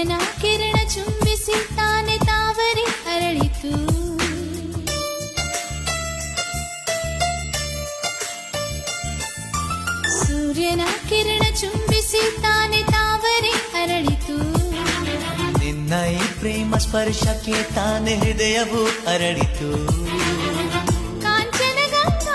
ಸೂರ್ಯನ ಕಿರಣ ಚುಂಬಿಸಿ ತಾನೆ ತಾವರೆ ಅರಳಿತು. ಸೂರ್ಯನ ಕಿರಣ ಚುಂಬಿಸಿ ತಾನೆ ತಾವರೆ ಅರಳಿತು. ನಿನ್ನ ಈ ಪ್ರೇಮ ಸ್ಪರ್ಶಕ್ಕೆ ತಾನೆ ಹೃದಯವು ಅರಳಿತು. ಕಾಂಚನ ಗಂಗಾ